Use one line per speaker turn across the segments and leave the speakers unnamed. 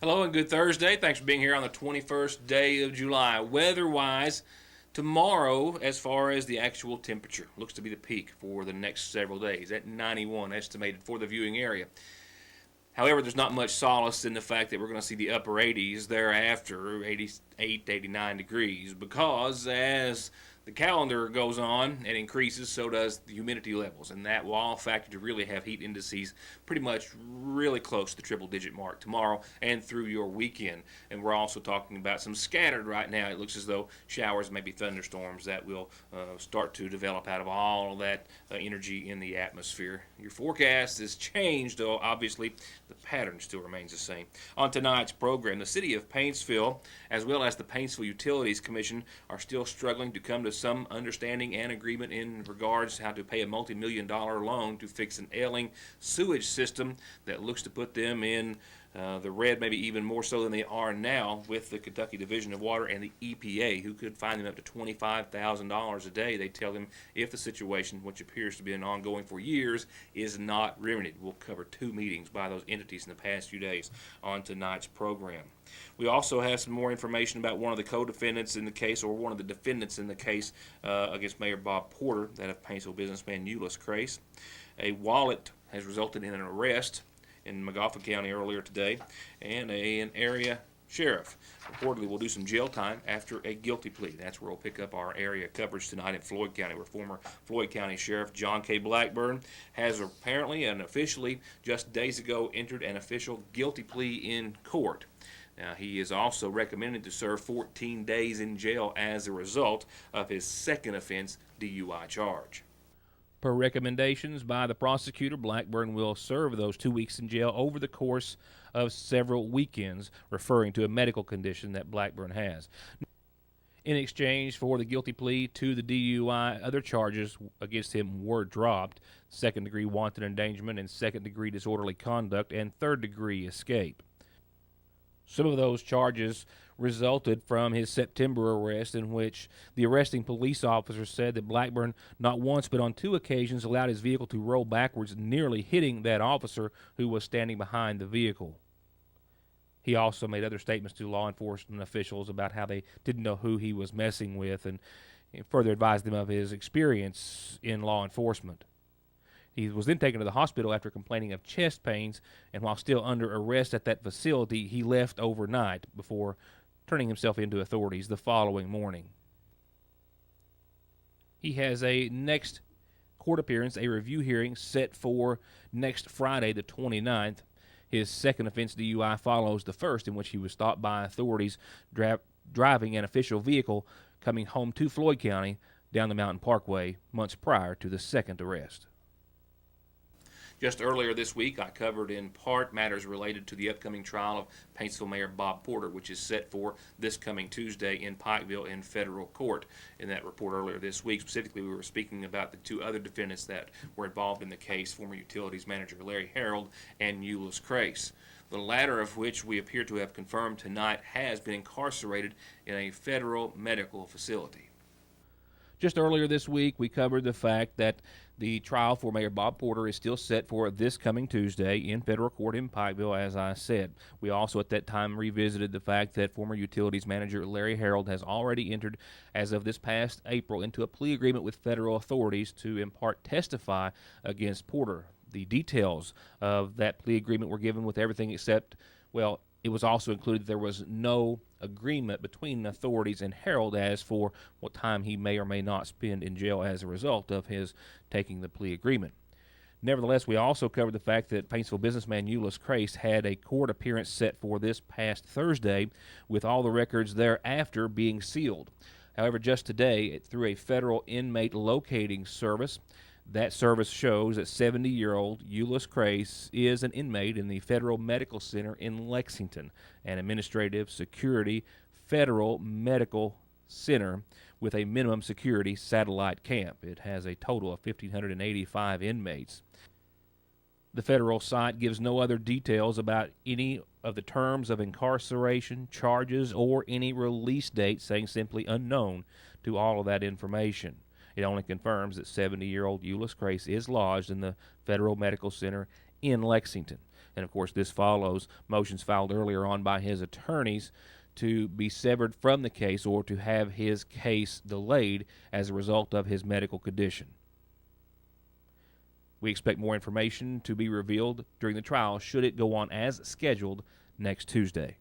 Hello and good Thursday. Thanks for being here on the 21st day of July. Weather-wise, tomorrow, as far as the actual temperature, looks to be the peak for the next several days at 91 estimated for the viewing area. However, there's not much solace in the fact that we're going to see the upper 80s thereafter, 88, 89 degrees, because as the calendar goes on and increases, so does the humidity levels, and that will all factor to really have heat indices pretty much really close to the triple-digit mark tomorrow and through your weekend. And we're also talking about some scattered right now. It looks as though showers, maybe thunderstorms, that will start to develop out of all of that energy in the atmosphere. Your forecast has changed, though obviously the pattern still remains the same. On tonight's program, the city of Paintsville, as well as the Paintsville Utilities Commission, are still struggling to come to some understanding and agreement in regards to how to pay a multi-million-dollar loan to fix an ailing sewage system that looks to put them in the red, maybe even more so than they are now, with the Kentucky Division of Water and the EPA, who could fine them up to $25,000 a day. They tell them if the situation, which appears to be an ongoing for years, is not remedied. We'll cover 2 meetings by those entities in the past few days on tonight's program. We also have some more information about one of the co-defendants in the case, or one of the defendants in the case against Mayor Bob Porter, that of Paintsville businessman Euless Crace. A wallet has resulted in an arrest in Magoffin County earlier today, and an area sheriff reportedly will do some jail time after a guilty plea. That's where we'll pick up our area coverage tonight in Floyd County, where former Floyd County Sheriff John K. Blackburn has apparently and officially just days ago entered an official guilty plea in court. Now, he is also recommended to serve 14 days in jail as a result of his second offense DUI charge. Per recommendations by the prosecutor, Blackburn will serve those 2 weeks in jail over the course of several weekends, referring to a medical condition that Blackburn has. In exchange for the guilty plea to the DUI, other charges against him were dropped: second-degree wanton endangerment and second-degree disorderly conduct and third-degree escape. Some of those charges resulted from his September arrest, in which the arresting police officer said that Blackburn not once but on 2 occasions allowed his vehicle to roll backwards, nearly hitting that officer who was standing behind the vehicle. He also made other statements to law enforcement officials about how they didn't know who he was messing with, and further advised them of his experience in law enforcement. He was then taken to the hospital after complaining of chest pains, and while still under arrest at that facility, he left overnight before turning himself into authorities the following morning. He has a next court appearance, a review hearing, set for next Friday, the 29th. His second offense DUI follows the first, in which he was stopped by authorities driving an official vehicle coming home to Floyd County down the Mountain Parkway months prior to the second arrest. Just earlier this week, I covered in part matters related to the upcoming trial of Paintsville Mayor Bob Porter, which is set for this coming Tuesday in Pikeville in federal court. In that report earlier this week, specifically, we were speaking about the 2 other defendants that were involved in the case, former Utilities Manager Larry Harold and Euless Crace, the latter of which we appear to have confirmed tonight has been incarcerated in a federal medical facility. Just earlier this week, we covered the fact that the trial for Mayor Bob Porter is still set for this coming Tuesday in federal court in Pikeville, as I said. We also at that time revisited the fact that former Utilities Manager Larry Harold has already entered, as of this past April, into a plea agreement with federal authorities to in part testify against Porter. The details of that plea agreement were given with everything except, well, it was also included there was no agreement between authorities and Harold as for what time he may or may not spend in jail as a result of his taking the plea agreement. Nevertheless, we also covered the fact that Paintsville businessman Euless Crace had a court appearance set for this past Thursday, with all the records thereafter being sealed. However, just today, through a federal inmate locating service, that service shows that 70-year-old Euless Crace is an inmate in the Federal Medical Center in Lexington, an administrative security federal medical center with a minimum security satellite camp. It has a total of 1,585 inmates. The federal site gives no other details about any of the terms of incarceration, charges, or any release date, saying simply unknown to all of that information. It only confirms that 70-year-old Euless Crace is lodged in the Federal Medical Center in Lexington. And, of course, this follows motions filed earlier on by his attorneys to be severed from the case or to have his case delayed as a result of his medical condition. We expect more information to be revealed during the trial should it go on as scheduled next Tuesday.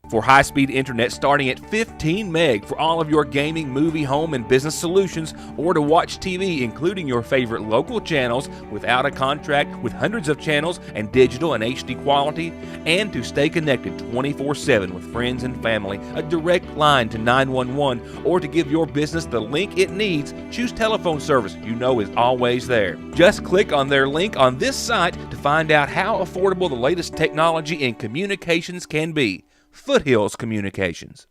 For high-speed internet starting at 15 meg for all of your gaming, movie, home, and business solutions, or to watch TV, including your favorite local channels without a contract with hundreds of channels and digital and HD quality, and to stay connected 24/7 with friends and family, a direct line to 911, or to give your business the link it needs, choose telephone service you know is always there. Just click on their link on this site to find out how affordable the latest technology in communications can be. Foothills Communications.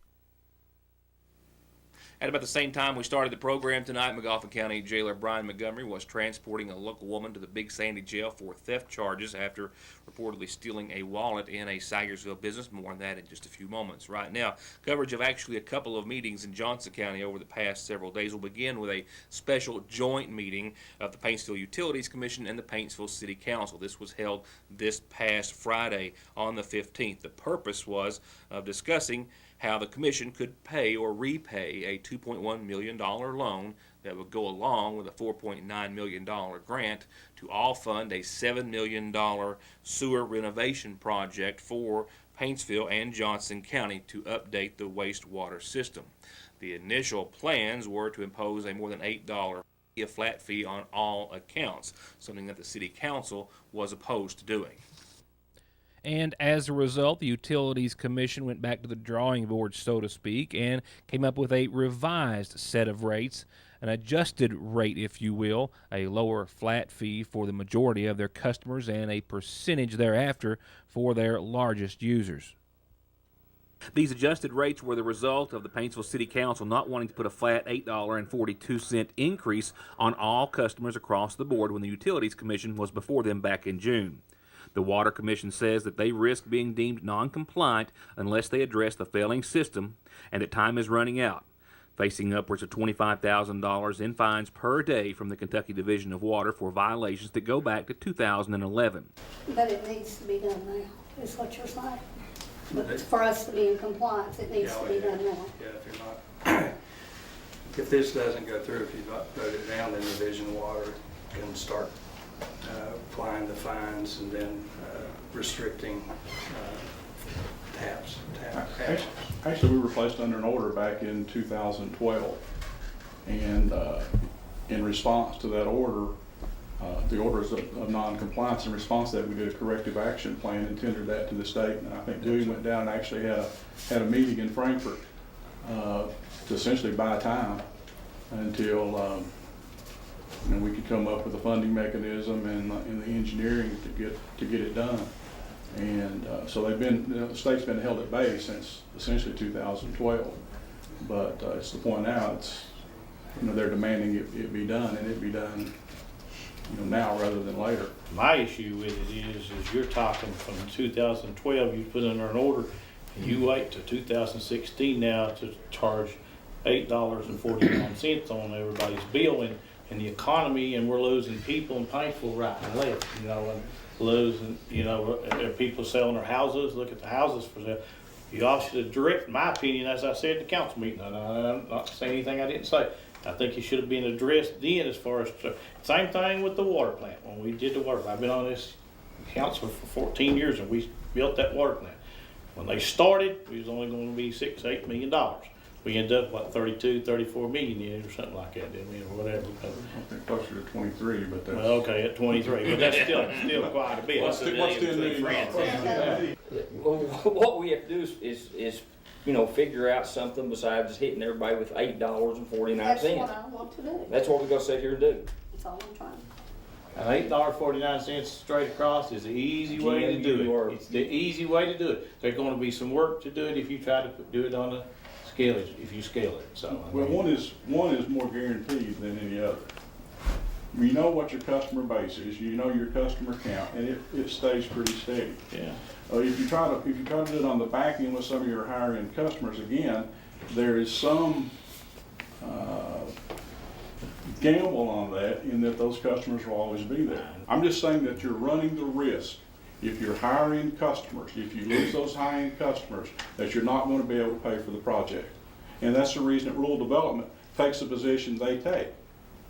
At about the same time we started the program tonight, McGoffin County Jailer Brian Montgomery was transporting a local woman to the Big Sandy Jail for theft charges after reportedly stealing a wallet in a Sagersville business. More on that in just a few moments. Right now, coverage of actually a couple of meetings in Johnson County over the past several days will begin with a special joint meeting of the Paintsville Utilities Commission and the Paintsville City Council. This was held this past Friday on the 15th. The purpose was of discussing how the commission could pay or repay a $2.1 million loan that would go along with a $4.9 million grant to all fund a $7 million sewer renovation project for Paintsville and Johnson County to update the wastewater system. The initial plans were to impose a more than $8 a flat fee on all accounts, something that the City Council was opposed to doing. And as a result, the Utilities Commission went back to the drawing board, so to speak, and came up with a revised set of rates, an adjusted rate, if you will, a lower flat fee for the majority of their customers and a percentage thereafter for their largest users. These adjusted rates were the result of the Paintsville City Council not wanting to put a flat $8.42 increase on all customers across the board when the Utilities Commission was before them back in June. The Water Commission says that they risk being deemed non-compliant unless they address the failing system and that time is running out, facing upwards of $25,000 in fines per day from the Kentucky Division of Water for violations that go back to 2011.
But it needs to be done now, is what you're saying. But for us to be in compliance, it needs to be done now.
Yeah, if you're not, if this doesn't go through, if you vote it down, then Division of Water can start applying the fines and then restricting taps.
Actually, we were placed under an order back in 2012, and in response to that order, the orders of non-compliance, in response to that, we did a corrective action plan and tendered that to the state. And I think Dewey went down and actually had a meeting in Frankfurt to essentially buy time until we could come up with a funding mechanism and the engineering to get it done. And so they've been, the state's been held at bay since essentially 2012. But it's the point now. It's they're demanding it be done, and it be done now rather than later.
My issue with it is you're talking from 2012 you put under an order, and you wait to 2016 now to charge $8.49 on everybody's bill, and the economy, and we're losing people in Paintsville right and left, and losing, people selling their houses. Look at the houses for sale. You all should have directed, in my opinion, as I said at the council meeting, I'm not saying anything I didn't say. I think it should have been addressed then as far as, same thing with the water plant. When we did the water plant, I've been on this council for 14 years and we built that water plant. When they started, it was only going to be $6, $8 million. We ended up like 32, 34 million in it or something like that, didn't we, or whatever.
I think closer to 23, but that's...
Well, okay, at 23, but that's still quite a bit.
What's $10 million?
What we have to do is figure out something besides just hitting everybody with $8.49.
That's what I want to do.
That's what we're gonna sit here and do.
That's all I'm trying.
And $8.49 straight across is the easy way to do it. It's the easy way to do it. There's going to be some work to do it if you try to do it on a scale, if you scale it. So
well, one is more guaranteed than any other. You know what your customer base is. You know your customer count, and it stays pretty steady.
Yeah.
If you try to do it on the back end with some of your higher end customers, again, there is some gamble on that in that those customers will always be there. I'm just saying that you're running the risk, if you're hiring customers, if you lose those high-end customers, that you're not going to be able to pay for the project. And that's the reason that rural development takes the position they take.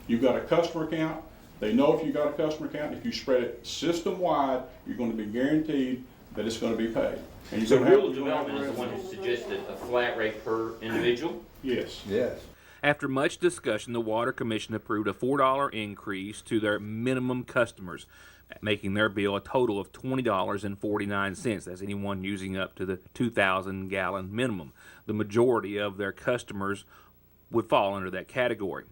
You've got a customer count. They know if you've got a customer count, if you spread it system-wide, you're going to be guaranteed that it's going to be paid. And you're
So
going to
rural development is the one who suggested a flat rate per individual?
Yes.
Yes.
After much discussion, the Water Commission approved a $4 increase to their minimum customers, making their bill a total of $20.49. That's anyone using up to the 2,000 gallon minimum. The majority of their customers would fall under that category.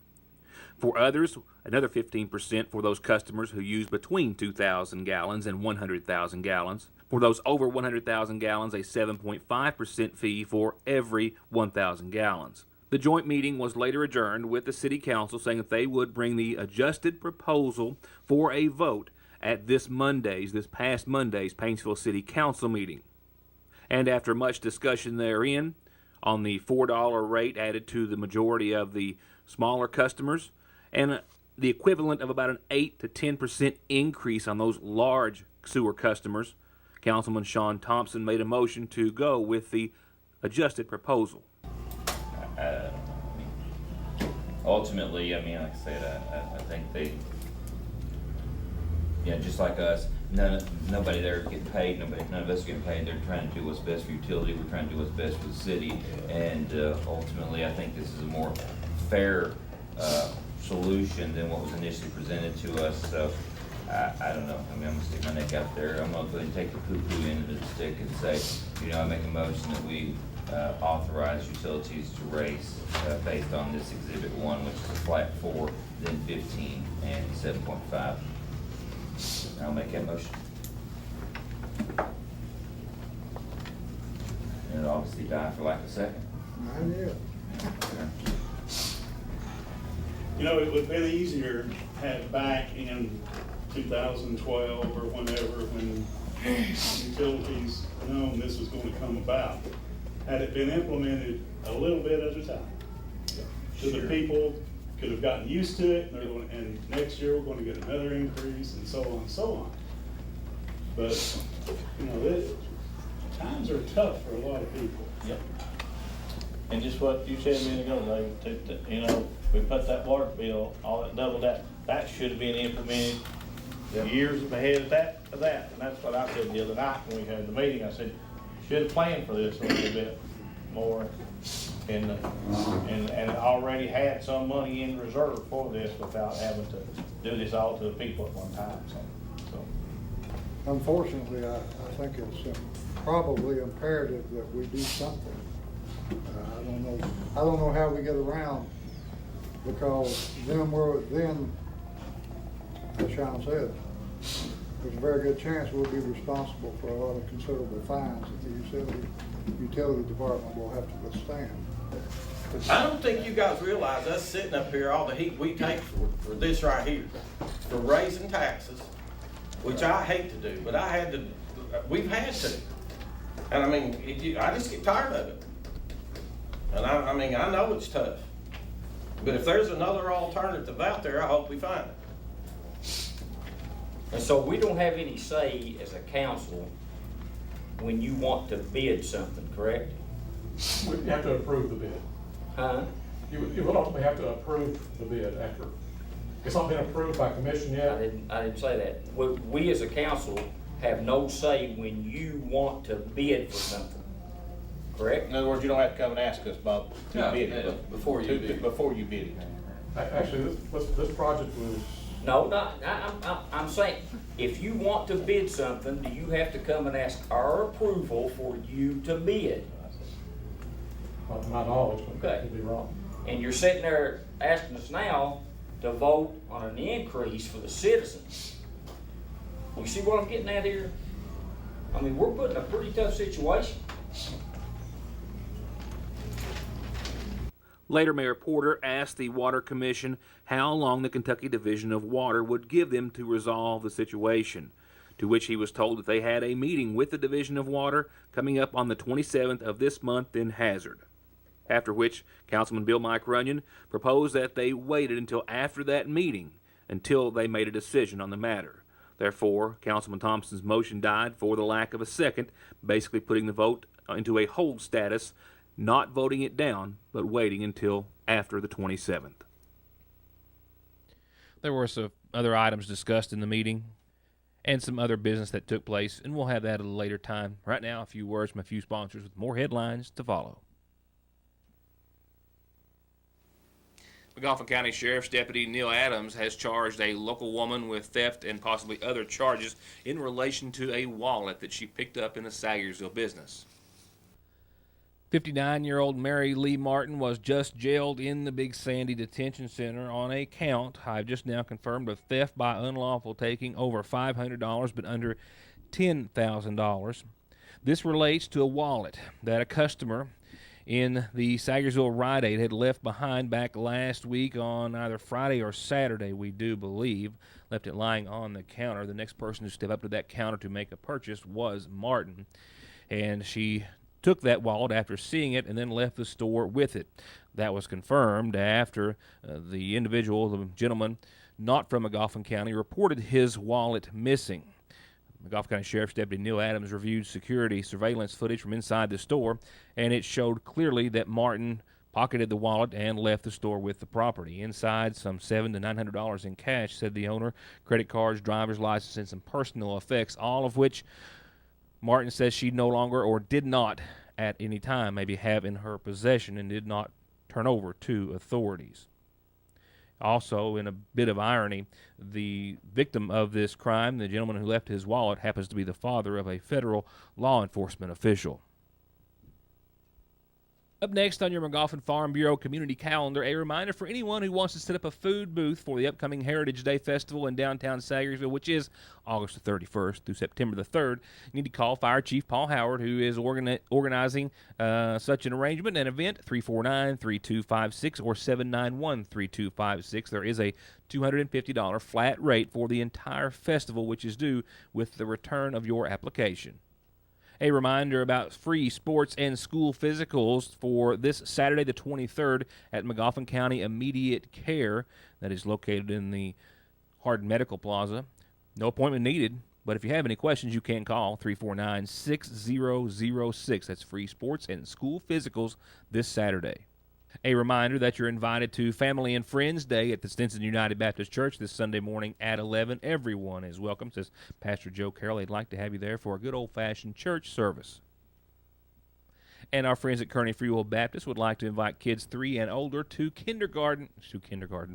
For others, another 15% for those customers who use between 2,000 gallons and 100,000 gallons. For those over 100,000 gallons, a 7.5% fee for every 1,000 gallons. The joint meeting was later adjourned with the City Council saying that they would bring the adjusted proposal for a vote at this past Monday's Paintsville City Council meeting. And after much discussion therein on the $4 rate added to the majority of the smaller customers, and the equivalent of about an 8 to 10% increase on those large sewer customers, Councilman Sean Thompson made a motion to go with the adjusted proposal.
Ultimately, I mean, like I said, I think they, just like us, nobody there getting paid, none of us getting paid. They're trying to do what's best for utility. We're trying to do what's best for the city, and ultimately, I think this is a more fair solution than what was initially presented to us. So I don't know. I mean, I'm gonna stick my neck out there. I'm gonna go ahead and take the poo-poo end of the stick and say, I make a motion that we authorize utilities to raise based on this Exhibit 1, which is a flat 4, then 15, and 7.5. I'll make that motion. And it'll obviously die for lack of a second.
Not yet.
It would have been easier had back in 2012 or whenever, when utilities known this was going to come about, had it been implemented a little bit at a time. So the people could have gotten used to it, and next year we're going to get another increase, and so on and so on. But, times are tough for a lot of people.
Yep. And just what you said a minute ago, Dave, we put that water bill, all that double that should have been implemented years ahead of that, and that's what I said the other night when we had the meeting. I said, should have planned for this a little bit more, and already had some money in reserve for this without having to do this all to the people at one time, so.
Unfortunately, I think it's probably imperative that we do something. I don't know how we get around, because then, as Sean said, there's a very good chance we'll be responsible for a lot of considerable fines that the utility department will have to withstand.
I don't think you guys realize us sitting up here, all the heat we take for this right here, for raising taxes, which I hate to do, but we've had to. And I mean, I just get tired of it. And I know it's tough. But if there's another alternative out there, I hope we find it.
And so we don't have any say as a council when you want to bid something, correct?
You have to approve the bid.
Huh?
You will ultimately have to approve the bid after. It's not been approved by commission yet.
I didn't say that. We as a council have no say when you want to bid for something, correct?
In other words, you don't have to come and ask us about
Before you bid.
Before you bid it.
Actually, this project was,
No, I'm saying, if you want to bid something, do you have to come and ask our approval for you to bid?
to my knowledge, but I
Okay.
could be wrong.
And you're sitting there asking us now to vote on an increase for the citizens. You see what I'm getting at here? I mean, we're put in a pretty tough situation.
Later, Mayor Porter asked the Water Commission how long the Kentucky Division of Water would give them to resolve the situation, to which he was told that they had a meeting with the Division of Water coming up on the 27th of this month in Hazard. after which Councilman Bill Mike Runyon proposed that they waited until after that meeting until they made a decision on the matter. Therefore, Councilman Thompson's motion died for the lack of a second, basically putting the vote into a hold status, not voting it down, but waiting until after the 27th. There were some other items discussed in the meeting and some other business that took place, and we'll have that at a later time. Right now, a few words from a few sponsors with more headlines to follow. McGoffin County Sheriff's Deputy Neil Adams has charged a local woman with theft and possibly other charges in relation to a wallet that she picked up in a Sagersville business. 59-year-old Mary Lee Martin was just jailed in the Big Sandy Detention Center on a count, I've just now confirmed, of theft by unlawful taking over $500 but under $10,000. This relates to a wallet that a customer in the Sagersville Rite Aid had left behind back last week on either Friday or Saturday, we do believe. Left it lying on the counter. The next person to step up to that counter to make a purchase was Martin, and she took that wallet after seeing it and then left the store with it. That was confirmed after the individual, the gentleman not from McGoffin County, reported his wallet missing. McGoffin County Sheriff's Deputy Neil Adams reviewed security surveillance footage from inside the store, and it showed clearly that Martin pocketed the wallet and left the store with the property. Inside, some $700 to $900 in cash, said the owner, credit cards, driver's license, and some personal effects, all of which Martin says she no longer or did not at any time maybe have in her possession and did not turn over to authorities. Also, in a bit of irony, the victim of this crime, the gentleman who left his wallet, happens to be the father of a federal law enforcement official. Up next on your McGoffin Farm Bureau community calendar, a reminder for anyone who wants to set up a food booth for the upcoming Heritage Day Festival in downtown Sagersville, which is August the 31st through September the 3rd. You need to call Fire Chief Paul Howard, who is organizing such an arrangement and event, 349-3256 or 791-3256. There is a $250 flat rate for the entire festival, which is due with the return of your application. A reminder about free sports and school physicals for this Saturday the 23rd at McGoffin County Immediate Care that is located in the Hardin Medical Plaza. No appointment needed, but if you have any questions, you can call 349-6006. That's free sports and school physicals this Saturday. A reminder that you're invited to Family and Friends Day at the Stinson United Baptist Church this Sunday morning at 11. Everyone is welcome, says Pastor Joe Carroll. They'd like to have you there for a good old-fashioned church service. And our friends at Kearney Free Will Baptist would like to invite kids 3 and older to kindergarten,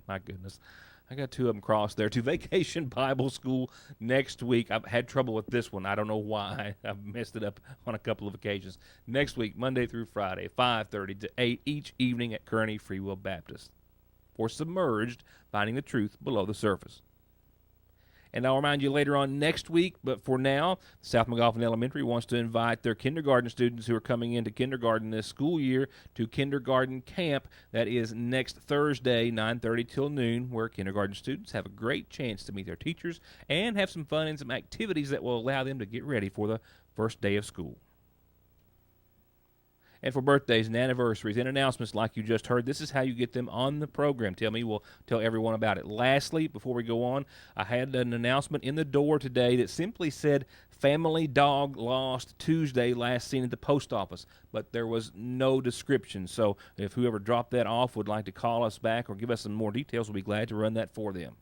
my goodness. I got 2 of them crossed there, to Vacation Bible School next week. I've had trouble with this one. I don't know why. I've messed it up on a couple of occasions. Next week, Monday through Friday, 5:30 to 8 each evening at Kearney Free Will Baptist. For Submerged, Finding the Truth Below the Surface. And I'll remind you later on next week, but for now, South McGoffin Elementary wants to invite their kindergarten students who are coming into kindergarten this school year to kindergarten camp. That is next Thursday, 9:30 till noon, where kindergarten students have a great chance to meet their teachers and have some fun and some activities that will allow them to get ready for the first day of school. And for birthdays and anniversaries and announcements like you just heard, this is how you get them on the program. We'll tell everyone about it. Lastly, before we go on, I had an announcement in the door today that simply said, "Family dog lost Tuesday, last seen at the post office," but there was no description. So if whoever dropped that off would like to call us back or give us some more details, we'll be glad to run that for them.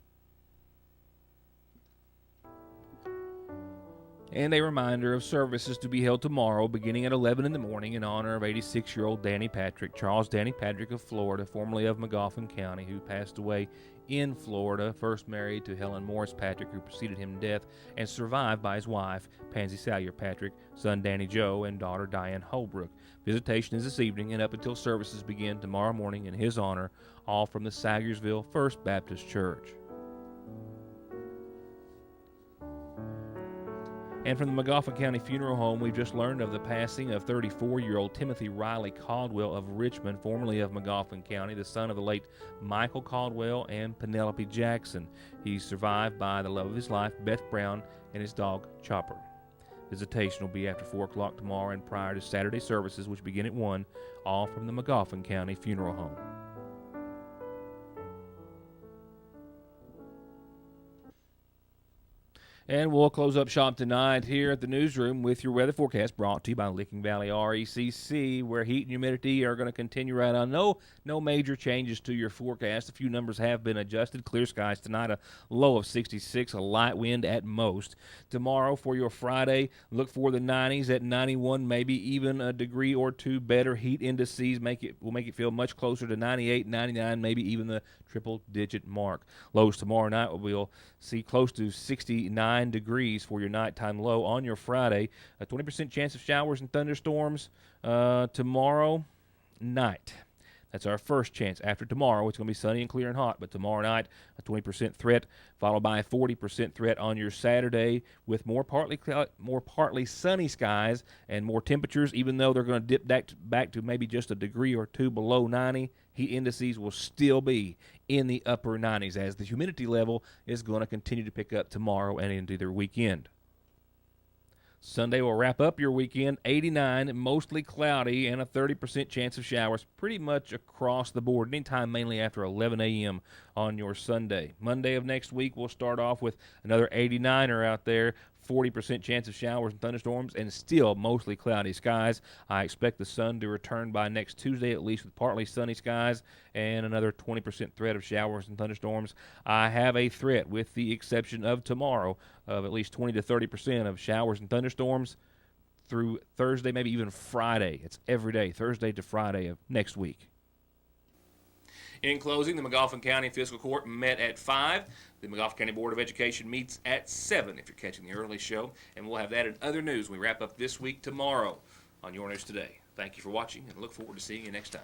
And a reminder of services to be held tomorrow beginning at 11 in the morning in honor of 86-year-old Danny Patrick, Charles Danny Patrick of Florida, formerly of McGoffin County, who passed away in Florida, first married to Helen Morris Patrick, who preceded him to death, and survived by his wife, Pansy Salyer Patrick, son Danny Joe, and daughter Diane Holbrook. Visitation is this evening and up until services begin tomorrow morning in his honor, all from the Sagersville First Baptist Church. And from the McGoffin County Funeral Home, we've just learned of the passing of 34-year-old Timothy Riley Caldwell of Richmond, formerly of McGoffin County, the son of the late Michael Caldwell and Penelope Jackson. He's survived by the love of his life, Beth Brown, and his dog, Chopper. Visitation will be after 4 o'clock tomorrow and prior to Saturday services, which begin at 1, all from the McGoffin County Funeral Home. And we'll close up shop tonight here at the newsroom with your weather forecast brought to you by Licking Valley RECC, where heat and humidity are going to continue right on. No major changes to your forecast. A few numbers have been adjusted. Clear skies tonight, a low of 66, a light wind at most. Tomorrow for your Friday, look for the 90s at 91, maybe even a degree or two better. Heat indices will make it feel much closer to 98, 99, maybe even the triple-digit mark. Lows tomorrow night we'll see close to 69 degrees for your nighttime low on your Friday. A 20% chance of showers and thunderstorms tomorrow night. That's our first chance. After tomorrow, it's going to be sunny and clear and hot, but tomorrow night, a 20% threat, followed by a 40% threat on your Saturday with more partly sunny skies and more temperatures, even though they're going to dip back to maybe just a degree or two below 90. Heat indices will still be in the upper 90s as the humidity level is going to continue to pick up tomorrow and into their weekend. Sunday will wrap up your weekend, 89, mostly cloudy, and a 30% chance of showers pretty much across the board, anytime mainly after 11 a.m. on your Sunday. Monday of next week, we'll start off with another 89er out there, 40% chance of showers and thunderstorms, and still mostly cloudy skies. I expect the sun to return by next Tuesday, at least with partly sunny skies, and another 20% threat of showers and thunderstorms. I have a threat, with the exception of tomorrow, of at least 20 to 30% of showers and thunderstorms through Thursday, maybe even Friday. It's every day, Thursday to Friday of next week. In closing, the McGoffin County Fiscal Court met at 5. The McGoffin County Board of Education meets at 7 if you're catching the early show. And we'll have that and other news when we wrap up this week tomorrow on Your News Today. Thank you for watching and look forward to seeing you next time.